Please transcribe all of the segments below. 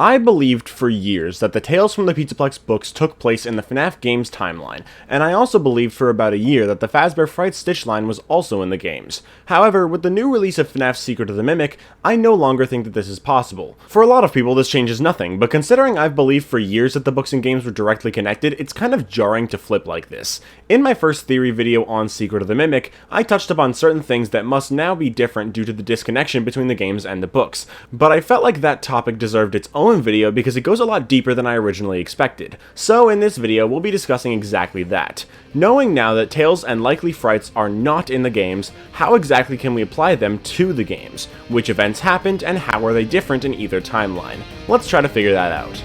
I believed for years that the Tales from the Pizzaplex books took place in the FNaF games timeline, and I also believed for about a year that the Fazbear Frights Stitchline was also in the games. However, with the new release of FNAF's Secret of the Mimic, I no longer think that this is possible. For a lot of people, this changes nothing, but considering I've believed for years that the books and games were directly connected, it's kind of jarring to flip like this. In my first theory video on Secret of the Mimic, I touched upon certain things that must now be different due to the disconnection between the games and the books, but I felt like that topic deserved its own video because it goes a lot deeper than I originally expected. So in this video, we'll be discussing exactly that. Knowing now that Tales and likely Frights are not in the games, how exactly can we apply them to the games? Which events happened, and how are they different in either timeline? Let's try to figure that out.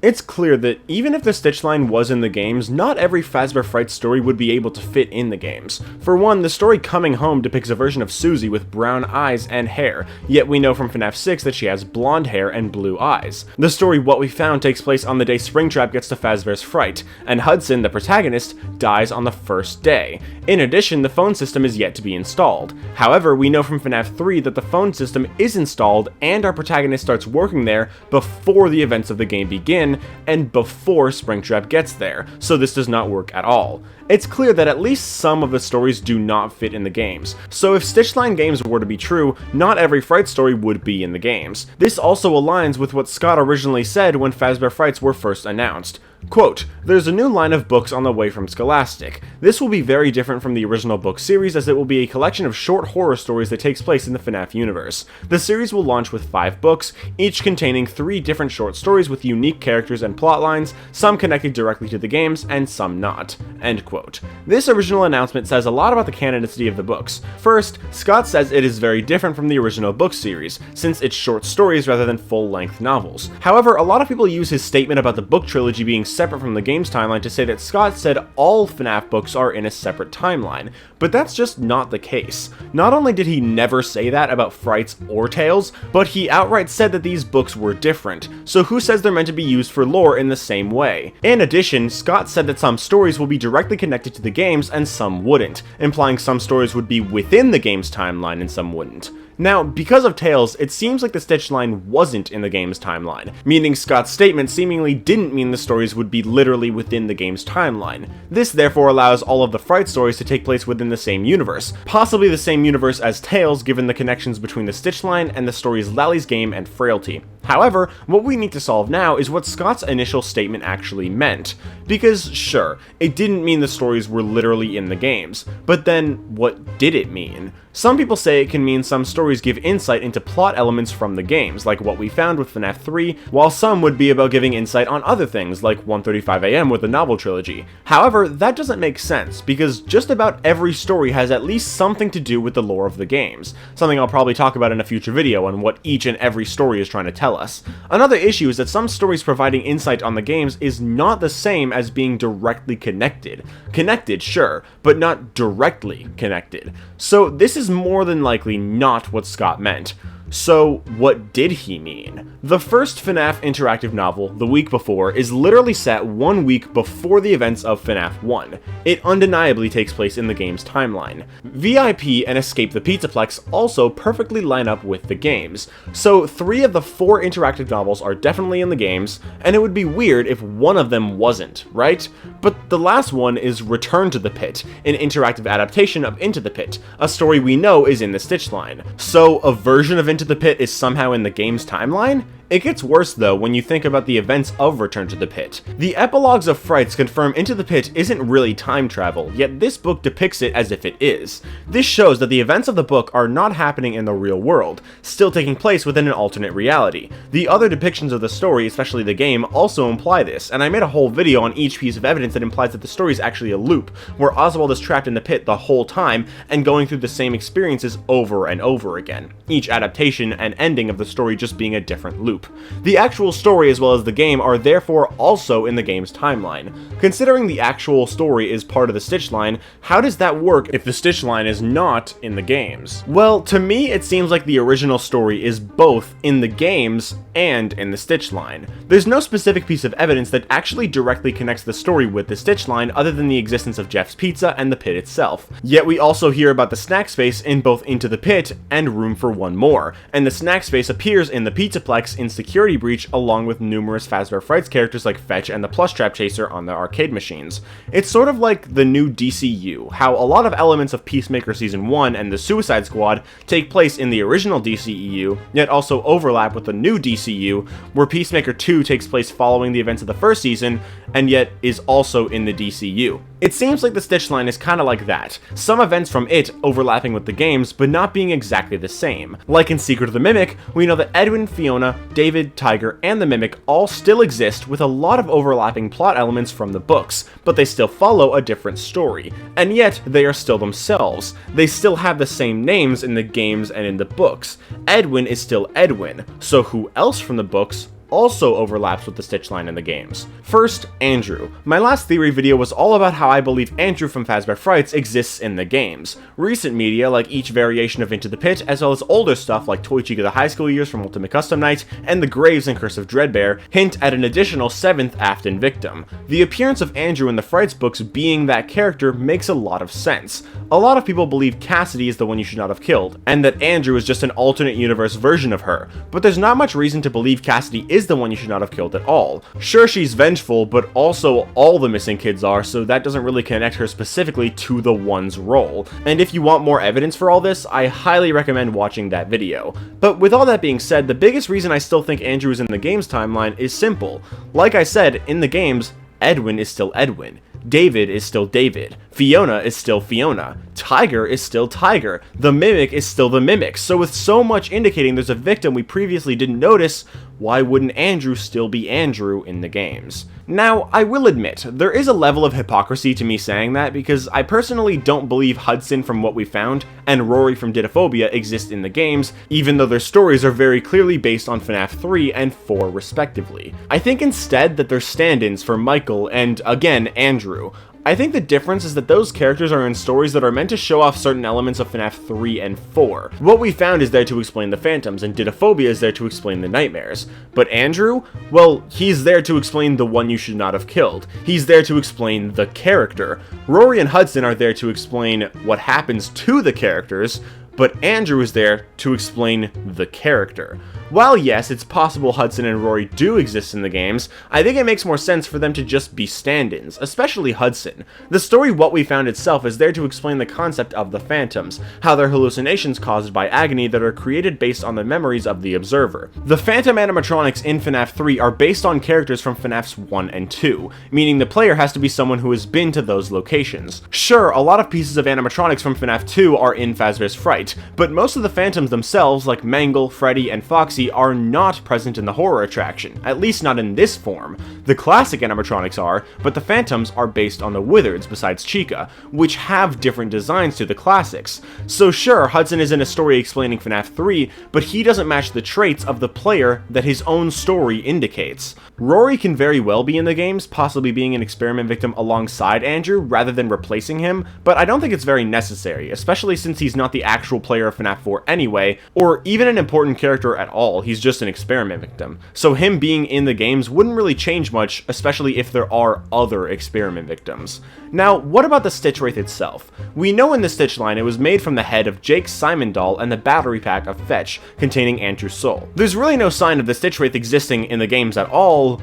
It's clear that even if the Stitchline was in the games, not every Fazbear Frights story would be able to fit in the games. For one, the story Coming Home depicts a version of Susie with brown eyes and hair, yet we know from FNAF 6 that she has blonde hair and blue eyes. The story What We Found takes place on the day Springtrap gets to Fazbear's Fright, and Hudson, the protagonist, dies on the first day. In addition, the phone system is yet to be installed. However, we know from FNAF 3 that the phone system is installed and our protagonist starts working there before the events of the game begin, and before Springtrap gets there, so this does not work at all. It's clear that at least some of the stories do not fit in the games, so if Stitchline games were to be true, not every Fright story would be in the games. This also aligns with what Scott originally said when Fazbear Frights were first announced. Quote, "There's a new line of books on the way from Scholastic. This will be very different from the original book series as it will be a collection of short horror stories that takes place in the FNAF universe. The series will launch with 5 books, each containing 3 different short stories with unique characters and plot lines, some connected directly to the games and some not." End quote. This original announcement says a lot about the canonicity of the books. First, Scott says it is very different from the original book series, since it's short stories rather than full-length novels. However, a lot of people use his statement about the book trilogy being separate from the game's timeline to say that Scott said all FNAF books are in a separate timeline, but that's just not the case. Not only did he never say that about Frights or Tales, but he outright said that these books were different, so who says they're meant to be used for lore in the same way? In addition, Scott said that some stories will be directly connected to the games and some wouldn't, implying some stories would be within the game's timeline and some wouldn't. Now, because of Tales, it seems like the Stitchline wasn't in the game's timeline, meaning Scott's statement seemingly didn't mean the stories would be literally within the game's timeline. This therefore allows all of the Fright stories to take place within the same universe, possibly the same universe as Tales given the connections between the Stitchline and the stories Lally's Game and Frailty. However, what we need to solve now is what Scott's initial statement actually meant. Because, sure, it didn't mean the stories were literally in the games, but then, what did it mean? Some people say it can mean some stories give insight into plot elements from the games, like What We Found with FNAF 3, while some would be about giving insight on other things, like 1:35 AM with the novel trilogy. However, that doesn't make sense, because just about every story has at least something to do with the lore of the games, something I'll probably talk about in a future video on what each and every story is trying to tell us. Another issue is that some stories providing insight on the games is not the same as being directly connected. Connected, sure, but not directly connected. So this is more than likely not what Scott meant. So, what did he mean? The first FNAF interactive novel, The Week Before, is literally set 1 week before the events of FNAF 1. It undeniably takes place in the game's timeline. VIP and Escape the Pizzaplex also perfectly line up with the games, so 3 of the 4 interactive novels are definitely in the games, and it would be weird if one of them wasn't, right? But the last one is Return to the Pit, an interactive adaptation of Into the Pit, a story we know is in the Stitchline. So, a version of Into the Pit is somehow in the game's timeline? It gets worse though when you think about the events of Return to the Pit. The epilogues of Frights confirm Into the Pit isn't really time travel, yet this book depicts it as if it is. This shows that the events of the book are not happening in the real world, still taking place within an alternate reality. The other depictions of the story, especially the game, also imply this, and I made a whole video on each piece of evidence that implies that the story is actually a loop, where Oswald is trapped in the pit the whole time and going through the same experiences over and over again, each adaptation and ending of the story just being a different loop. loop. The actual story as well as the game are therefore also in the game's timeline. Considering the actual story is part of the Stitchline, how does that work if the Stitchline is not in the games? Well, to me it seems like the original story is both in the games and in the Stitchline. There's no specific piece of evidence that actually directly connects the story with the Stitchline other than the existence of Jeff's Pizza and the pit itself. Yet we also hear about the snack space in both Into the Pit and Room for One More, and the snack space appears in the Pizzaplex in Security Breach along with numerous Fazbear Frights characters like Fetch and the Plush Trap Chaser on the arcade machines. It's sort of like the new DCU, how a lot of elements of Peacemaker Season 1 and the Suicide Squad take place in the original DCEU, yet also overlap with the new DCU, where Peacemaker 2 takes place following the events of the first season, and yet is also in the DCU. It seems like the Stitchline is kinda like that, some events from it overlapping with the games, but not being exactly the same. Like in Secret of the Mimic, we know that Edwin, Fiona, David, Tiger, and the Mimic all still exist with a lot of overlapping plot elements from the books, but they still follow a different story. And yet, they are still themselves. They still have the same names in the games and in the books. Edwin is still Edwin, so who else from the books also overlaps with the Stitchline in the games? First, Andrew. My last theory video was all about how I believe Andrew from Fazbear Frights exists in the games. Recent media, like each variation of Into the Pit, as well as older stuff like Toy Chica the High School Years from Ultimate Custom Night, and The Graves and Curse of Dreadbear, hint at an additional 7th Afton victim. The appearance of Andrew in the Frights books being that character makes a lot of sense. A lot of people believe Cassidy is the one you should not have killed, and that Andrew is just an alternate universe version of her, but there's not much reason to believe Cassidy is the one you should not have killed at all. Sure, she's vengeful, but also all the missing kids are, so that doesn't really connect her specifically to the one's role. And if you want more evidence for all this, I highly recommend watching that video. But with all that being said, the biggest reason I still think Andrew is in the game's timeline is simple. Like I said, in the games, Edwin is still Edwin. David is still David. Fiona is still Fiona. Tiger is still Tiger. The Mimic is still the Mimic. So with so much indicating there's a victim we previously didn't notice, why wouldn't Andrew still be Andrew in the games? Now, I will admit, there is a level of hypocrisy to me saying that because I personally don't believe Hudson from What We Found and Rory from Didophobia exist in the games, even though their stories are very clearly based on FNaF 3 and 4 respectively. I think instead that they're stand-ins for Michael and, again, Andrew. I think the difference is that those characters are in stories that are meant to show off certain elements of FNaF 3 and 4. What We Found is there to explain the phantoms, and Didophobia is there to explain the nightmares. But Andrew? Well, he's there to explain the one you should not have killed. He's there to explain the character. Rory and Hudson are there to explain what happens to the characters, but Andrew is there to explain the character. While yes, it's possible Hudson and Rory do exist in the games, I think it makes more sense for them to just be stand-ins, especially Hudson. The story What We Found itself is there to explain the concept of the phantoms, how they're hallucinations caused by agony that are created based on the memories of the observer. The phantom animatronics in FNaF 3 are based on characters from FNaFs 1 and 2, meaning the player has to be someone who has been to those locations. Sure, a lot of pieces of animatronics from FNaF 2 are in Fazbear's Fright, but most of the phantoms themselves, like Mangle, Freddy, and Foxy, are not present in the horror attraction, at least not in this form. The classic animatronics are, but the phantoms are based on the Wizards besides Chica, which have different designs to the classics. So sure, Hudson is in a story explaining FNaF 3, but he doesn't match the traits of the player that his own story indicates. Rory can very well be in the games, possibly being an experiment victim alongside Andrew rather than replacing him, but I don't think it's very necessary, especially since he's not the actual player of FNaF 4 anyway, or even an important character at all. He's just an experiment victim. So him being in the games wouldn't really change much, especially if there are other experiment victims. Now, what about the Stitchwraith itself? We know in the Stitchline it was made from the head of Jake's Simon doll and the battery pack of Fetch, containing Andrew's soul. There's really no sign of the Stitchwraith existing in the games at all,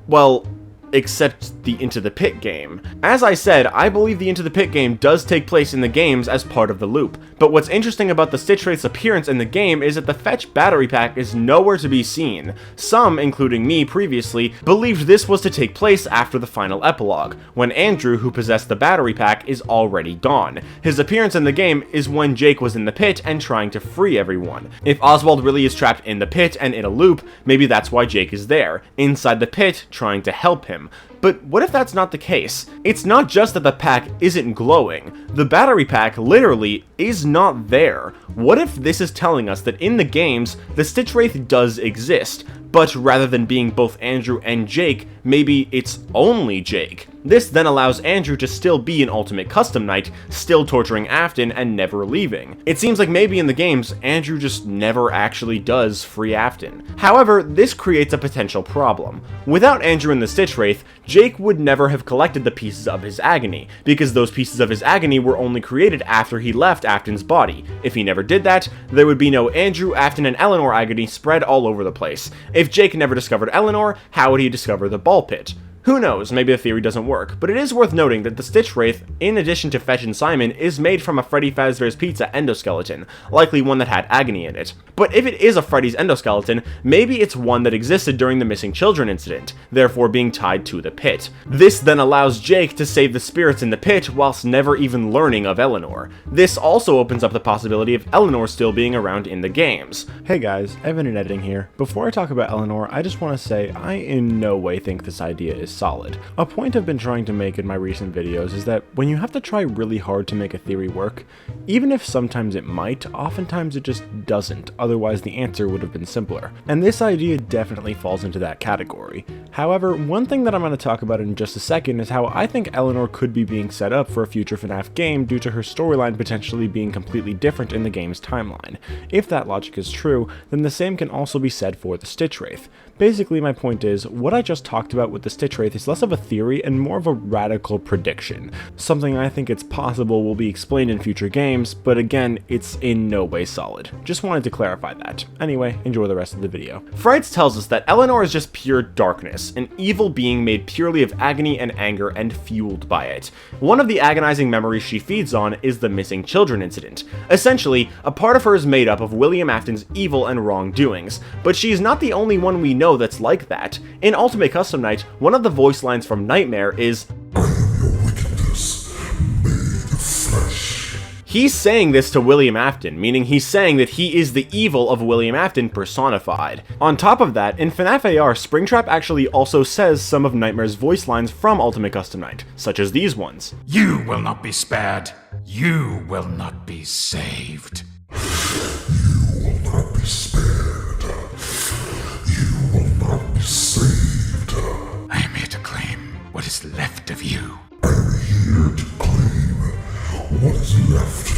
well, except the Into the Pit game. As I said, I believe the Into the Pit game does take place in the games as part of the loop, but what's interesting about the Stitchwraith's appearance in the game is that the Fetch battery pack is nowhere to be seen. Some, including me previously, believed this was to take place after the final epilogue, when Andrew, who possessed the battery pack, is already gone. His appearance in the game is when Jake was in the pit and trying to free everyone. If Oswald really is trapped in the pit and in a loop, maybe that's why Jake is there, inside the pit, trying to help him. But what if that's not the case? It's not just that the pack isn't glowing. The battery pack literally is not there. What if this is telling us that in the games, the Stitchwraith does exist, but rather than being both Andrew and Jake, maybe it's only Jake? This then allows Andrew to still be an Ultimate Custom Knight, still torturing Afton and never leaving. It seems like maybe in the games, Andrew just never actually does free Afton. However, this creates a potential problem. Without Andrew and the Stitchwraith, Jake would never have collected the pieces of his agony, because those pieces of his agony were only created after he left Afton's body. If he never did that, there would be no Andrew, Afton, and Eleanor agony spread all over the place. If Jake never discovered Eleanor, how would he discover the ball pit? Who knows, maybe the theory doesn't work, but it is worth noting that the Stitchwraith, in addition to Fetch and Simon, is made from a Freddy Fazbear's Pizza endoskeleton, likely one that had agony in it. But if it is a Freddy's endoskeleton, maybe it's one that existed during the missing children incident, therefore being tied to the pit. This then allows Jake to save the spirits in the pit whilst never even learning of Eleanor. This also opens up the possibility of Eleanor still being around in the games. Hey guys, Evan in editing here. Before I talk about Eleanor, I just want to say I in no way think this idea is solid. A point I've been trying to make in my recent videos is that when you have to try really hard to make a theory work, even if sometimes it might, oftentimes it just doesn't, otherwise the answer would have been simpler. And this idea definitely falls into that category. However, one thing that I'm going to talk about in just a second is how I think Eleanor could be being set up for a future FNaF game due to her storyline potentially being completely different in the game's timeline. If that logic is true, then the same can also be said for the Stitchwraith. Basically, my point is, what I just talked about with the Stitchwraith is less of a theory and more of a radical prediction. Something I think it's possible will be explained in future games, but again, it's in no way solid. Just wanted to clarify that. Anyway, enjoy the rest of the video. Frights tells us that Eleanor is just pure darkness, an evil being made purely of agony and anger and fueled by it. One of the agonizing memories she feeds on is the missing children incident. Essentially, a part of her is made up of William Afton's evil and wrongdoings, but she is not the only one we know that's like that. In Ultimate Custom Knight, one of the voice lines from Nightmare is, "I am your wickedness, made of flesh." He's saying this to William Afton, meaning he's saying that he is the evil of William Afton personified. On top of that, in FNaF AR, Springtrap actually also says some of Nightmare's voice lines from Ultimate Custom Knight, such as these ones. "You will not be spared. You will not be saved. You will not be spared. You will not be saved. I am here to claim what is left of you." I'm here to claim what is left of you.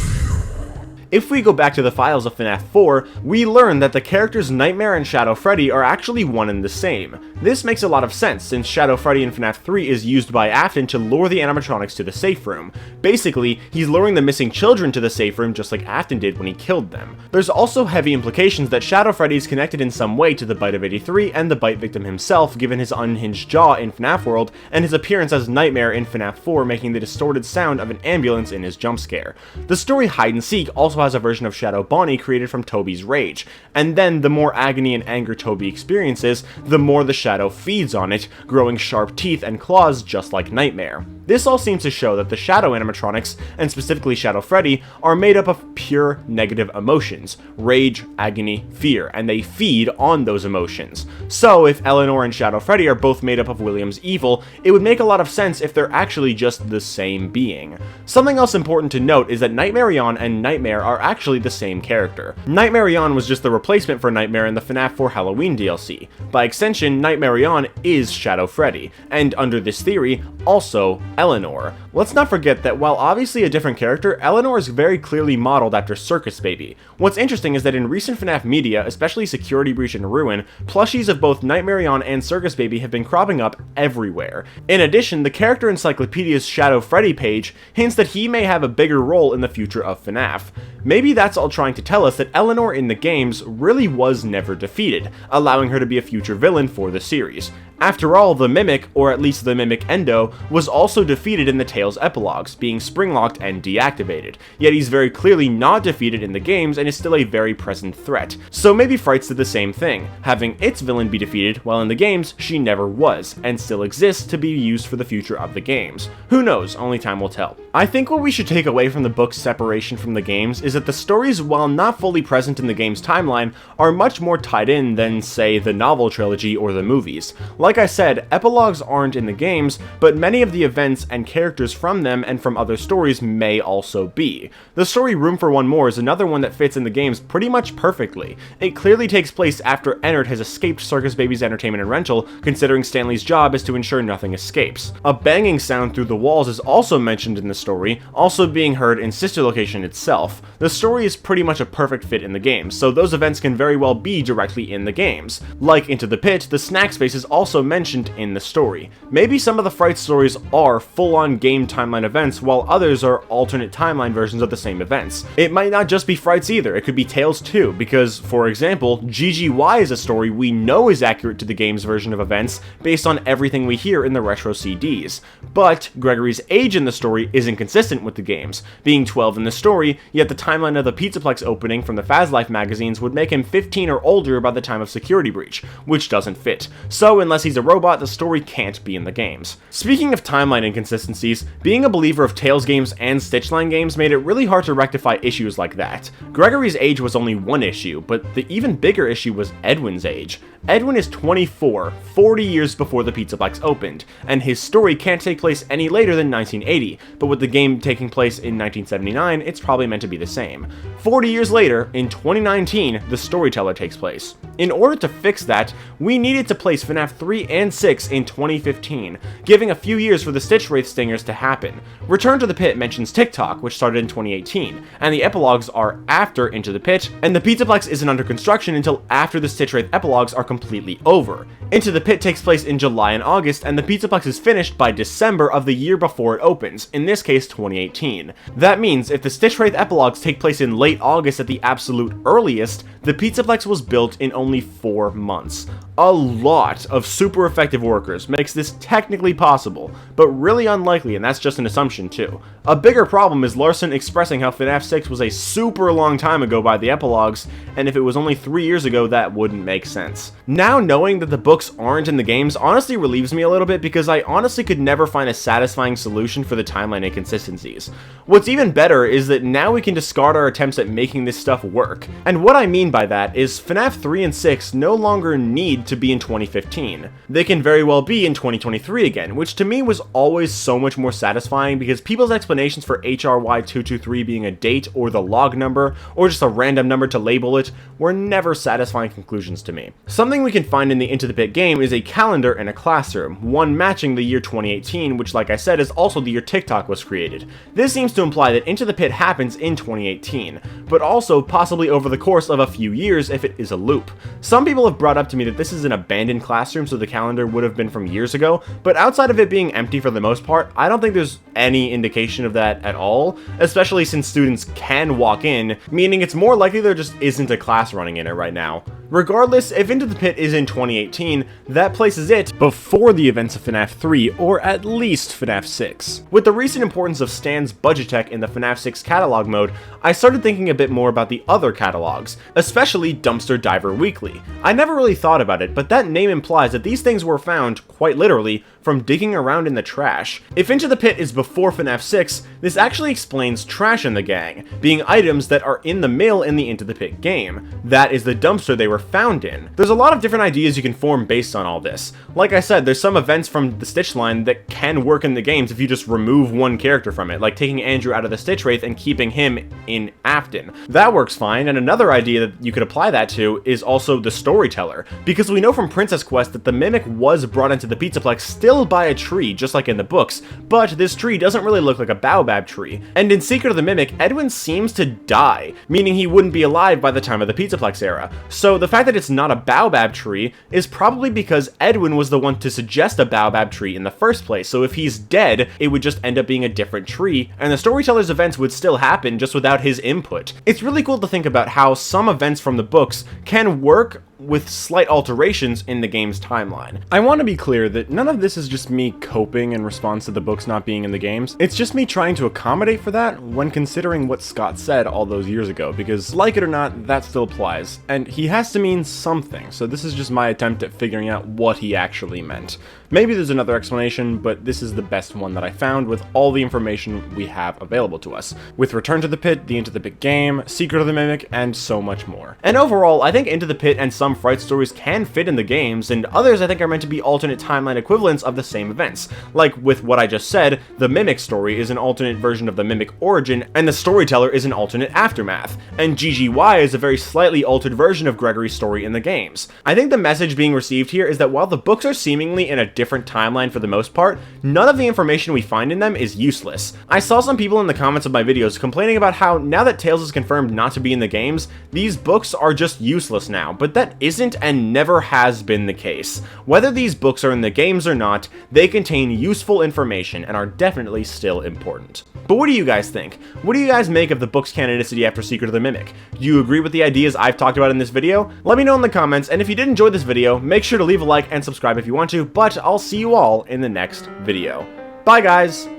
If we go back to the files of FNaF 4, we learn that the characters Nightmare and Shadow Freddy are actually one and the same. This makes a lot of sense since Shadow Freddy in FNaF 3 is used by Afton to lure the animatronics to the safe room. Basically, he's luring the missing children to the safe room just like Afton did when he killed them. There's also heavy implications that Shadow Freddy is connected in some way to the Bite of 83 and the Bite victim himself given his unhinged jaw in FNaF World and his appearance as Nightmare in FNaF 4 making the distorted sound of an ambulance in his jump scare. The story Hide and Seek also has a version of Shadow Bonnie created from Toby's rage, and then the more agony and anger Toby experiences, the more the shadow feeds on it, growing sharp teeth and claws just like Nightmare. This all seems to show that the Shadow animatronics, and specifically Shadow Freddy, are made up of pure negative emotions, rage, agony, fear, and they feed on those emotions. So if Eleanor and Shadow Freddy are both made up of William's evil, it would make a lot of sense if they're actually just the same being. Something else important to note is that Nightmarion and Nightmare are actually the same character. Nightmarion was just the replacement for Nightmare in the FNaF 4 Halloween DLC. By extension, Nightmarion is Shadow Freddy, and under this theory, also Eleanor. Let's not forget that while obviously a different character, Eleanor is very clearly modeled after Circus Baby. What's interesting is that in recent FNaF media, especially Security Breach and Ruin, plushies of both Nightmarion and Circus Baby have been cropping up everywhere. In addition, the Character Encyclopedia's Shadow Freddy page hints that he may have a bigger role in the future of FNaF. Maybe that's all trying to tell us that Eleanor in the games really was never defeated, allowing her to be a future villain for the series. After all, the Mimic, or at least the Mimic Endo, was also defeated in the Tales epilogues, being springlocked and deactivated, yet he's very clearly not defeated in the games and is still a very present threat. So maybe Frights did the same thing, having its villain be defeated, while in the games, she never was, and still exists to be used for the future of the games. Who knows, only time will tell. I think what we should take away from the book's separation from the games is that the stories, while not fully present in the game's timeline, are much more tied in than, say, the novel trilogy or the movies. Like I said, epilogues aren't in the games, but many of the events and characters from them and from other stories may also be. The story Room for One More is another one that fits in the games pretty much perfectly. It clearly takes place after Ennard has escaped Circus Baby's entertainment and rental, considering Stanley's job is to ensure nothing escapes. A banging sound through the walls is also mentioned in the story, also being heard in Sister Location itself. The story is pretty much a perfect fit in the games, so those events can very well be directly in the games. Like Into the Pit, the snack space is also mentioned in the story. Maybe some of the Fright stories are full-on game timeline events, while others are alternate timeline versions of the same events. It might not just be Frights either, it could be Tales too, because, for example, GGY is a story we know is accurate to the game's version of events based on everything we hear in the retro CDs. But Gregory's age in the story is inconsistent with the games, being 12 in the story, yet the timeline of the Pizzaplex opening from the Fazlife magazines would make him 15 or older by the time of Security Breach, which doesn't fit. So unless he's a robot, the story can't be in the games. Speaking of timeline inconsistencies, being a believer of Tales games and Stitchline games made it really hard to rectify issues like that. Gregory's age was only one issue, but the even bigger issue was Edwin's age. Edwin is 24, 40 years before the Pizzaplex opened, and his story can't take place any later than 1980, but with the game taking place in 1979, it's probably meant to be the same. 40 years later, in 2019, the storyteller takes place. In order to fix that, we needed to place FNaF 3 and 6 in 2015, giving a few years for the Stitchwraith stingers to happen. Return to the Pit mentions TikTok, which started in 2018, and the epilogues are after Into the Pit, and the Pizzaplex isn't under construction until after the Stitchwraith epilogues are completely over. Into the Pit takes place in July and August, and the Pizzaplex is finished by December of the year before it opens, in this case 2018. That means if the Stitchwraith epilogues take place in late August at the absolute earliest, the Pizzaplex was built in only 4 months. A lot of super effective workers makes this technically possible, but really unlikely, and that's just an assumption too. A bigger problem is Larson expressing how FNaF 6 was a super long time ago by the epilogues, and if it was only 3 years ago, that wouldn't make sense. Now knowing that the books aren't in the games honestly relieves me a little bit, because I honestly could never find a satisfying solution for the timeline inconsistencies. What's even better is that now we can discard our attempts at making this stuff work, and what I mean by that is FNaF 3 and 6 no longer need to be in 2015. They can very well be in 2023 again, which to me was always so much more satisfying, because people's explanations for HRY223 being a date or the log number, or just a random number to label it, were never satisfying conclusions to me. Something we can find in the Into the Pit game is a calendar and a classroom, one matching the year 2018, which like I said is also the year TikTok was created. This seems to imply that Into the Pit happens in 2018, but also possibly over the course of a few years if it is a loop. Some people have brought up to me that this is an abandoned classroom, so the calendar would have been from years ago, but outside of it being empty for the most part, I don't think there's any indication of that at all, especially since students can walk in, meaning it's more likely there just isn't a class running in it right now. Regardless, if Into the Pit is in 2018, that places it before the events of FNaF 3, or at least FNaF 6. With the recent importance of Stan's budget tech in the FNaF 6 catalog mode, I started thinking a bit more about the other catalogs, especially Dumpster Diver Weekly. I never really thought about it, but that name implies that these things were found, quite literally, from digging around in the trash. If Into the Pit is before FNaF 6, this actually explains Trash in the Gang, being items that are in the mail in the Into the Pit game. That is the dumpster they were found in. There's a lot of different ideas you can form based on all this. Like I said, there's some events from the Stitchline that can work in the games if you just remove one character from it, like taking Andrew out of the Stitchwraith and keeping him in Afton. That works fine, and another idea that you could apply that to is also the storyteller, because we know from Princess Quest that the Mimic was brought into the Pizzaplex still by a tree, just like in the books, but this tree doesn't really look like a baobab tree. And in Secret of the Mimic, Edwin seems to die, meaning he wouldn't be alive by the time of the Pizzaplex era. So the fact that it's not a baobab tree is probably because Edwin was the one to suggest a baobab tree in the first place, so if he's dead, it would just end up being a different tree, and the storyteller's events would still happen just without his input. It's really cool to think about how some events from the books can work with slight alterations in the game's timeline. I want to be clear that none of this is just me coping in response to the books not being in the games. It's just me trying to accommodate for that when considering what Scott said all those years ago, because like it or not, that still applies, and he has to mean something, so this is just my attempt at figuring out what he actually meant. Maybe there's another explanation, but this is the best one that I found with all the information we have available to us, with Return to the Pit, the Into the Pit game, Secret of the Mimic, and so much more. And overall, I think Into the Pit and some some Fright stories can fit in the games, and others I think are meant to be alternate timeline equivalents of the same events. Like with what I just said, the Mimic story is an alternate version of the Mimic origin, and the Storyteller is an alternate aftermath, and GGY is a very slightly altered version of Gregory's story in the games. I think the message being received here is that while the books are seemingly in a different timeline for the most part, none of the information we find in them is useless. I saw some people in the comments of my videos complaining about how now that Tails is confirmed not to be in the games, these books are just useless now, but that isn't and never has been the case. Whether these books are in the games or not, they contain useful information and are definitely still important. But what do you guys think? What do you guys make of the book's canonicity after Secret of the Mimic? Do you agree with the ideas I've talked about in this video? Let me know in the comments, and if you did enjoy this video, make sure to leave a like and subscribe if you want to, but I'll see you all in the next video. Bye guys!